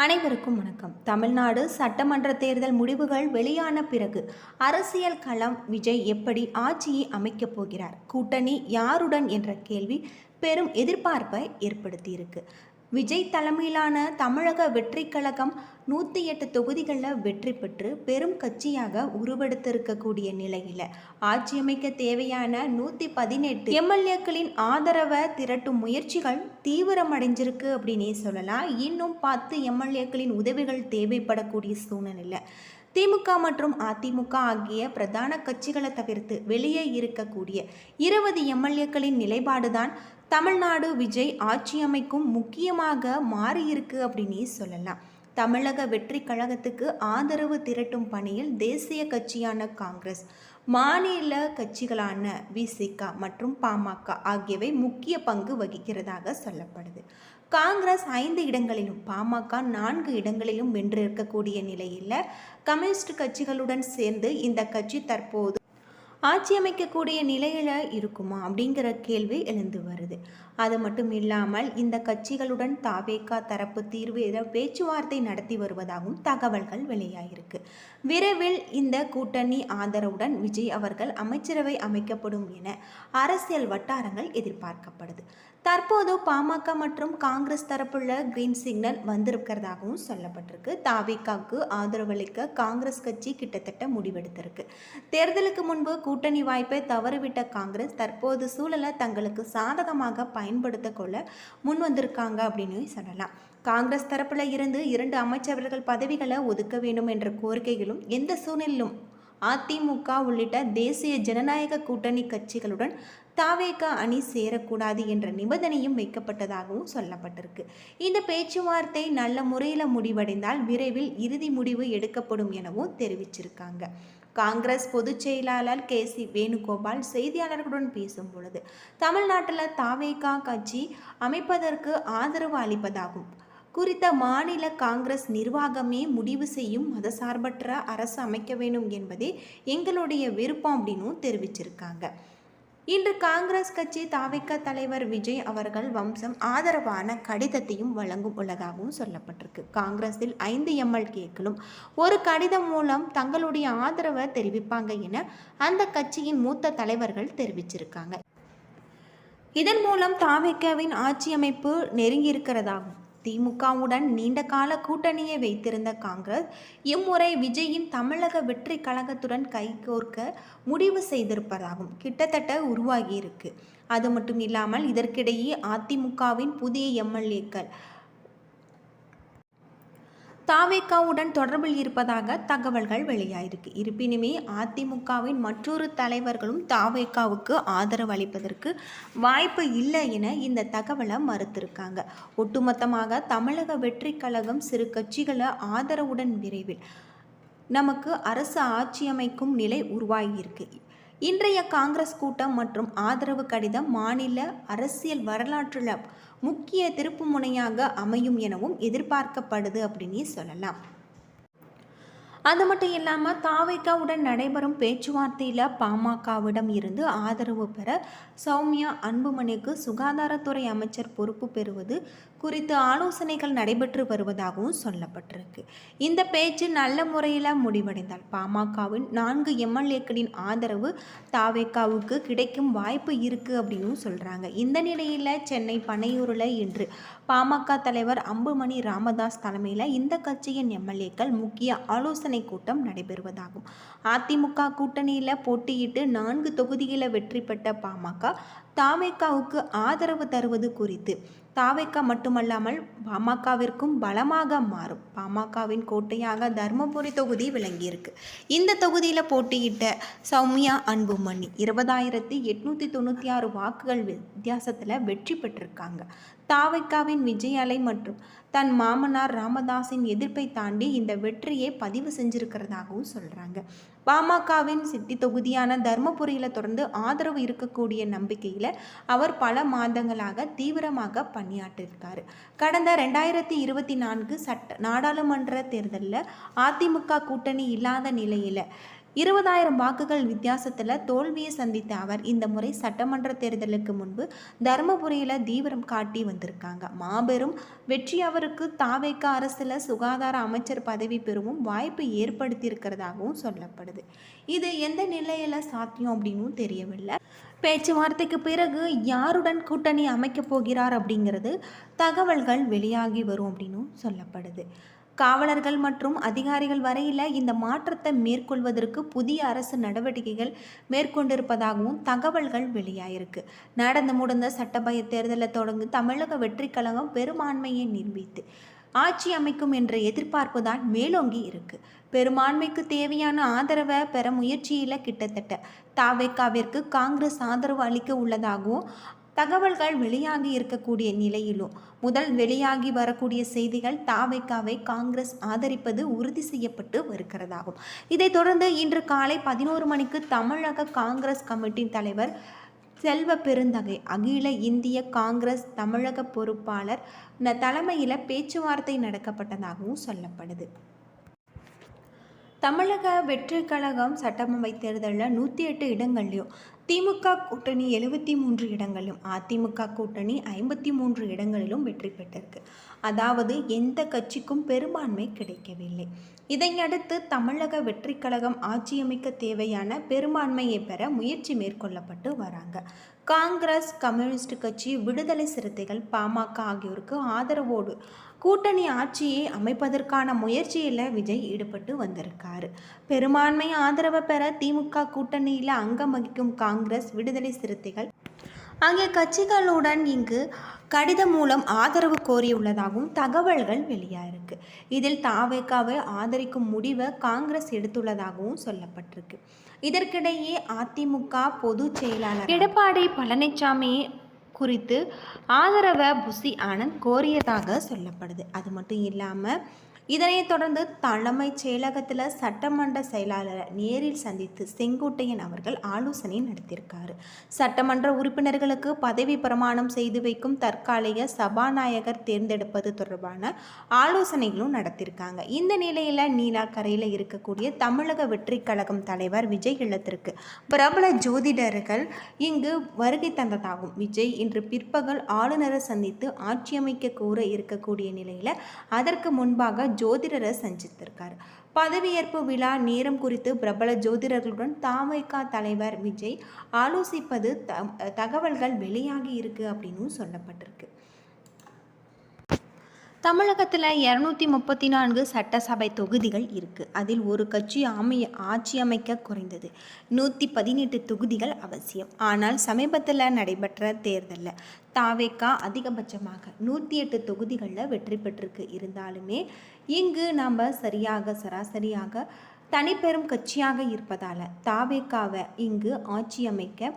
அனைவருக்கும் வணக்கம். தமிழ்நாடு சட்டமன்ற தேர்தல் முடிவுகள் வெளியான பிறகு அரசியல் களம் விஜய் எப்படி ஆட்சியை அமைக்கப் போகிறார், கூட்டணி யாருடன் என்ற கேள்வி பெரும் எதிர்பார்ப்பை ஏற்படுத்தியிருக்கு. விஜய் தலைமையிலான தமிழக வெற்றி கழகம் 108 தொகுதிகளில் வெற்றி பெற்று பெரும் கட்சியாக உருவெடுத்திருக்கக்கூடிய நிலையில் ஆட்சி அமைக்க தேவையான 118 எம்எல்ஏக்களின் ஆதரவை திரட்டும் முயற்சிகள் தீவிரமடைஞ்சிருக்கு அப்படின்னே சொல்லலாம். இன்னும் 10 எம்எல்ஏக்களின் உதவிகள் தேவைப்படக்கூடிய சூழ்நிலை. திமுக மற்றும் அதிமுக ஆகிய பிரதான கட்சிகளை தவிர்த்து வெளியே இருக்கக்கூடிய 20 எம்எல்ஏக்களின் நிலைப்பாடுதான் தமிழ்நாடு விஜய் ஆட்சி அமைக்கும் முக்கியமாக மாறியிருக்கு அப்படின்னே சொல்லலாம். தமிழக வெற்றி கழகத்துக்கு ஆதரவு திரட்டும் பணியில் தேசிய கட்சியான காங்கிரஸ், மாநில கட்சிகளான விசிக மற்றும் பாமக ஆகியவை முக்கிய பங்கு வகிக்கிறதாக சொல்லப்படுது. காங்கிரஸ் 5 இடங்களிலும் பாமக 4 இடங்களிலும் வென்றிருக்கக்கூடிய நிலையில் கம்யூனிஸ்ட் கட்சிகளுடன் சேர்ந்து இந்த கட்சி தற்போது ஆட்சி அமைக்கக்கூடிய நிலையில் இருக்குமா அப்படிங்கிற கேள்வி எழுந்து வருது. அது மட்டும் இல்லாமல் இந்த கட்சிகளுடன் தாவேகா தரப்பு தீர்வு பேச்சுவார்த்தை நடத்தி வருவதாகவும் தகவல்கள் வெளியாகிருக்கு. விரைவில் இந்த கூட்டணி ஆதரவுடன் விஜய் அவர்கள் அமைச்சரவை அமைக்கப்படும் என அரசியல் வட்டாரங்கள் எதிர்பார்க்கப்படுது. தற்போது பாமக மற்றும் காங்கிரஸ் தரப்புள்ள கிரீன் சிக்னல் வந்திருக்கிறதாகவும் சொல்லப்பட்டிருக்கு. தாவேகாவுக்கு ஆதரவளிக்க காங்கிரஸ் கட்சி கிட்டத்தட்ட முடிவெடுத்திருக்கு. தேர்தலுக்கு முன்பு கூட்டணி வாய்ப்பை தவறிவிட்ட காங்கிரஸ் தற்போது சூழலை தங்களுக்கு சாதகமாக பயன்படுத்த கொள்ள முன் வந்திருக்காங்க அப்படின்னு சொல்லலாம். காங்கிரஸ் தரப்புல இருந்து 2 அமைச்சர்கள் பதவிகளை ஒதுக்க வேண்டும் என்ற கோரிக்கைகளும் எந்த சூழ்நிலையிலும் அதிமுக உள்ளிட்ட தேசிய ஜனநாயக கூட்டணி கட்சிகளுடன் தாவேகா அணி சேரக்கூடாது என்ற நிபந்தனையும் வைக்கப்பட்டதாகவும் சொல்லப்பட்டிருக்கு. இந்த பேச்சுவார்த்தை நல்ல முறையில் முடிவடைந்தால் விரைவில் இறுதி முடிவு எடுக்கப்படும் எனவும் தெரிவிச்சிருக்காங்க. காங்கிரஸ் பொதுச் செயலாளர் KC வேணுகோபால் செய்தியாளர்களுடன் பேசும் பொழுது தமிழ்நாட்டில் தாவேகா கட்சி அமைப்பதற்கு ஆதரவு அளிப்பதாகும் குறித்த மாநில காங்கிரஸ் நிர்வாகமே முடிவு செய்யும் மதசார்பற்ற அரசு அமைக்க வேண்டும் என்பதே எங்களுடைய விருப்பம் அப்படின்னு தெரிவிச்சிருக்காங்க. இன்று காங்கிரஸ் கட்சி தாவேகா தலைவர் விஜய் அவர்கள் வம்சம் ஆதரவான கடிதத்தையும் வழங்கும் உள்ளதாகவும் சொல்லப்பட்டிருக்கு. காங்கிரஸில் 5 எம்எல்ஏக்களும் ஒரு கடிதம் மூலம் தங்களுடைய ஆதரவை தெரிவிப்பாங்க என அந்த கட்சியின் மூத்த தலைவர்கள் தெரிவிச்சிருக்காங்க. இதன் மூலம் தாவேகாவின் ஆட்சி அமைப்பு நெருங்கி இருக்கிறதாகும். திமுகவுடன் நீண்ட கால கூட்டணியை வைத்திருந்த காங்கிரஸ் இம்முறை விஜயின் தமிழக வெற்றி கழகத்துடன் கைகோர்க்க முடிவு செய்திருப்பதாகவும் கிட்டத்தட்ட உருவாகியிருக்கு. அது மட்டும் இல்லாமல் இதற்கிடையே அதிமுகவின் புதிய எம்எல்ஏக்கள் தாவேகாவுடன் தொடர்பில் இருப்பதாக தகவல்கள் வெளியாயிருக்கு. இருப்பினுமே அதிமுகவின் மற்றொரு தலைவர்களும் தாவேகாவுக்கு ஆதரவு அளிப்பதற்கு வாய்ப்பு இல்லை என இந்த தகவலை மறுத்திருக்காங்க. ஒட்டுமொத்தமாக தமிழக வெற்றி கழகம் சிறு கட்சிகளை ஆதரவுடன் விரைவில் நமக்கு அரசு ஆட்சி அமைக்கும் நிலை உருவாகியிருக்கு. இன்றைய காங்கிரஸ் கூட்டம் மற்றும் ஆதரவு கடிதம் மாநில அரசியல் வரலாற்றில் முக்கிய திருப்பு முனையாக அமையும் எனவும் எதிர்பார்க்கப்படுது அப்படின்னு சொல்லலாம். அது மட்டும் இல்லாமல் தாவேகாவுடன் நடைபெறும் பேச்சுவார்த்தையில் பாமகவிடம் இருந்து ஆதரவு பெற சௌமியா அன்புமணிக்கு சுகாதாரத்துறை அமைச்சர் பொறுப்பு பெறுவது குறித்து ஆலோசனைகள் நடைபெற்று வருவதாகவும் சொல்லப்பட்டிருக்கு. இந்த பேச்சு நல்ல முறையில் முடிவடைந்தால் பாமகவின் 4 எம்எல்ஏக்களின் ஆதரவு தாவேகாவுக்கு கிடைக்கும் வாய்ப்பு இருக்குது அப்படின்னு சொல்கிறாங்க. இந்த நிலையில் சென்னை பனையூரில் இன்று பாமக தலைவர் அன்புமணி ராமதாஸ் தலைமையில் இந்த கட்சியின் எம்எல்ஏக்கள் முக்கிய ஆலோசனை கூட்டம் நடைபெறுவதாகும். அதிமுக கூட்டணியில் போட்டியிட்டு 4 தொகுதிகளை வெற்றி பெற்ற பாமக தாவேகாவுக்கு ஆதரவு தருவது குறித்து தாவேகா மட்டுமல்லாமல் பாமகவிற்கும் பலமாக மாறும். பாமகவின் கோட்டையாக தர்மபுரி தொகுதி விளங்கியிருக்கு. இந்த தொகுதியில் போட்டியிட்ட சௌமியா அன்புமணி 20,896 வாக்குகள் வித்தியாசத்தில் வெற்றி பெற்றிருக்காங்க. தாவேகாவின் விஜய் அலை மற்றும் தன் மாமனார் ராமதாஸின் எதிர்ப்பை தாண்டி இந்த வெற்றியை பதிவு செஞ்சிருக்கிறதாகவும் சொல்கிறாங்க. பாமகவின் சிட்டி தொகுதியான தர்மபுரியில் தொடர்ந்து ஆதரவு இருக்கக்கூடிய நம்பிக்கையில் அவர் பல மாதங்களாக தீவிரமாக பணியாற்றியிருக்காரு. கடந்த 2024 நாடாளுமன்ற தேர்தலில் அதிமுக கூட்டணி இல்லாத நிலையில் 20,000 வாக்குகள் வித்தியாசத்தில் தோல்வியை சந்தித்த அவர் இந்த முறை சட்டமன்ற தேர்தலுக்கு முன்பு தருமபுரியில் தீவிரம் காட்டி வந்திருக்காங்க. மாபெரும் வெற்றி அவருக்கு தாவேகா அரசில் சுகாதார அமைச்சர் பதவி பெறவும் வாய்ப்பு ஏற்படுத்தியிருக்கிறதாகவும் சொல்லப்படுது. இது எந்த நிலையில் சாத்தியம் அப்படின்னும் தெரியவில்லை. பேச்சுவார்த்தைக்கு பிறகு யாருடன் கூட்டணி அமைக்கப் போகிறார் அப்படிங்கிறது தகவல்கள் வெளியாகி வரும் அப்படின்னும் சொல்லப்படுது. காவலர்கள் மற்றும் அதிகாரிகள் வரையில் இந்த மாற்றத்தை மேற்கொள்வதற்கு புதிய அரசு நடவடிக்கைகள் மேற்கொண்டிருப்பதாகவும் தகவல்கள் வெளியாயிருக்கு. நடந்து முடிந்த சட்டசபை தேர்தலை தொடர்ந்து தமிழக வெற்றி கழகம் பெரும்பான்மையை நிரூபித்து ஆட்சி அமைக்கும் என்ற எதிர்பார்ப்பு தான் மேலோங்கி இருக்கு. பெரும்பான்மைக்கு தேவையான ஆதரவை பெற முயற்சியில் கிட்டத்தட்ட தாவேகாவிற்கு காங்கிரஸ் ஆதரவு அளிக்க உள்ளதாகவும் தகவல்கள் வெளியாகி இருக்கக்கூடிய நிலையிலும் முதல் வெளியாகி வரக்கூடிய செய்திகள் தாவேகாவை காங்கிரஸ் ஆதரிப்பது உறுதி செய்யப்பட்டு வருகிறதாகும். இதைத் தொடர்ந்து இன்று காலை 11 மணிக்கு தமிழக காங்கிரஸ் கமிட்டி தலைவர் செல்வ பெருந்தகை அகில இந்திய காங்கிரஸ் தமிழக பொறுப்பாளர் தலைமையில் பேச்சுவார்த்தை நடக்கப்பட்டதாகவும் சொல்லப்படுது. தமிழக வெற்றி கழகம் சட்டசபை தேர்தலில் 108 இடங்கள்லையும் திமுக கூட்டணி 73 இடங்களிலும் அதிமுக கூட்டணி 53 இடங்களிலும் வெற்றி பெற்றிருக்கு. அதாவது எந்த கட்சிக்கும் பெரும்பான்மை கிடைக்கவில்லை. இதையடுத்து தமிழக வெற்றி கழகம் ஆட்சியமைக்க தேவையான பெரும்பான்மையை பெற முயற்சி மேற்கொள்ளப்பட்டு வராங்க. காங்கிரஸ், கம்யூனிஸ்ட் கட்சி, விடுதலை சிறுத்தைகள், பாமக ஆகியோருக்கு ஆதரவோடு கூட்டணி ஆட்சியை அமைப்பதற்கான முயற்சியில் விஜய் ஈடுபட்டு வந்திருக்காரு. பெரும்பான்மை ஆதரவை பெற திமுக கூட்டணியில் அங்கம் வகிக்கும் காங்கிரஸ், விடுதலை சிறுத்தைகள் ஆகிய கட்சிகளுடன் இங்கு கடிதம் மூலம் ஆதரவு கோரியுள்ளதாகவும் தகவல்கள் வெளியாயிருக்கு. இதில் தாவேகாவை ஆதரிக்கும் முடிவை காங்கிரஸ் எடுத்துள்ளதாகவும் சொல்லப்பட்டிருக்கு. இதற்கிடையே அதிமுக பொதுச் செயலாளர் எடப்பாடி பழனிசாமி குறித்து ஆதரவை புசி ஆனந்த் கோரியதாக சொல்லப்படுது. அது மட்டும் இல்லாமல் இதனைத் தொடர்ந்து தலைமைச் செயலகத்தில் சட்டமன்ற செயலாளரை நேரில் சந்தித்து செங்கோட்டையன் அவர்கள் ஆலோசனை நடத்தியிருக்காரு. சட்டமன்ற உறுப்பினர்களுக்கு பதவி பிரமாணம் செய்து வைக்கும் தற்காலிக சபாநாயகர் தேர்ந்தெடுப்பது தொடர்பான ஆலோசனைகளும் நடத்தியிருக்காங்க. இந்த நிலையில் நீலாக்கரையில் இருக்கக்கூடிய தமிழக வெற்றி கழகம் தலைவர் விஜய் இல்லத்திற்கு பிரபல ஜோதிடர்கள் இங்கு வருகை தந்ததாகும். விஜய் இன்று பிற்பகல் ஆளுநரை சந்தித்து ஆட்சியமைக்க கோர இருக்கக்கூடிய நிலையில் அதற்கு முன்பாக ஜோதிடரை சந்தித்திருக்கார். பதவியேற்பு விழா நேரம் குறித்து பிரபல ஜோதிடர்களுடன் தாவேகா தலைவர் விஜய் ஆலோசிப்பது தகவல்கள் வெளியாகி இருக்கு அப்படின்னு சொல்லப்பட்டிருக்கு. தமிழகத்தில் 234 சட்டசபை தொகுதிகள் இருக்குது. அதில் ஒரு கட்சி ஆட்சி அமைக்க குறைந்தது 118 தொகுதிகள் அவசியம். ஆனால் சமீபத்தில் நடைபெற்ற தேர்தலில் தாவேகா அதிகபட்சமாக 108 தொகுதிகளில் வெற்றி பெற்றிருக்கு. இருந்தாலுமே இங்கு நம்ம சராசரியாக தனிப்பெரும் கட்சியாக இருப்பதால் தாவேகாவை இங்கு ஆட்சி அமைக்க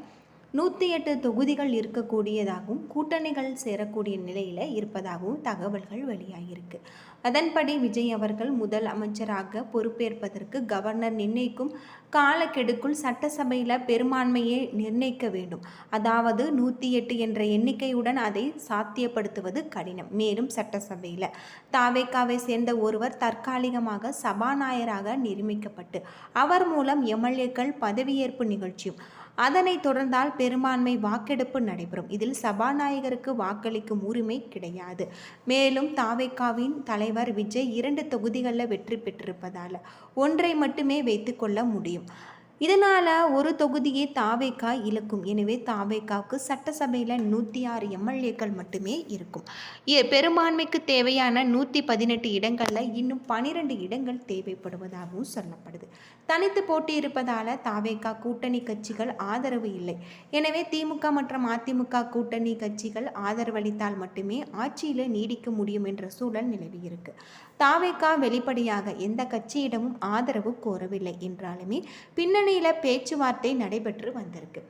108 தொகுதிகள் இருக்கக்கூடியதாகவும் கூட்டணிகள் சேரக்கூடிய நிலையில் இருப்பதாகவும் தகவல்கள் வெளியாகியிருக்கு. அதன்படி விஜய் அவர்கள் முதல் அமைச்சராக பொறுப்பேற்பதற்கு கவர்னர் நிர்ணயிக்கும் காலக்கெடுக்குள் சட்டசபையில் பெரும்பான்மையை நிர்ணயிக்க வேண்டும். அதாவது 108 என்ற எண்ணிக்கையுடன் அதை சாத்தியப்படுத்துவது கடினம். மேலும் சட்டசபையில் தாவேகாவை சேர்ந்த ஒருவர் தற்காலிகமாக சபாநாயகராக நியமிக்கப்பட்டு அவர் மூலம் எம்எல்ஏக்கள் பதவியேற்பு நிகழ்ச்சியும் அதனைத் தொடர்ந்தால் பெரும்பான்மை வாக்கெடுப்பு நடைபெறும். இதில் சபாநாயகருக்கு வாக்களிக்கும் உரிமை கிடையாது. மேலும் தாவேகாவின் தலைவர் விஜய் 2 தொகுதிகளில் வெற்றி பெற்றிருப்பதால் ஒன்றை மட்டுமே வைத்துக்கொள்ள முடியும். இதனால் ஒரு தொகுதியை தாவேகா இழக்கும். எனவே தாவேகாவுக்கு சட்டசபையில் 106 எம்எல்ஏக்கள் மட்டுமே இருக்கும். பெரும்பான்மைக்கு தேவையான 118 இடங்களில் இன்னும் 12 இடங்கள் தேவைப்படுவதாகவும் சொல்லப்படுது. தனித்து போட்டி இருப்பதால் தாவேகா கூட்டணி கட்சிகள் ஆதரவு இல்லை. எனவே திமுக மற்றும் அதிமுக கூட்டணி கட்சிகள் ஆதரவளித்தால் மட்டுமே ஆட்சியில் நீடிக்க முடியும் என்ற சூழல் நிலவியிருக்கு. தாவேகா வெளிப்படையாக எந்த கட்சியிடமும் ஆதரவு கோரவில்லை என்றாலுமே பின்னணியில் பேச்சுவார்த்தை நடைபெற்று வந்திருக்கு.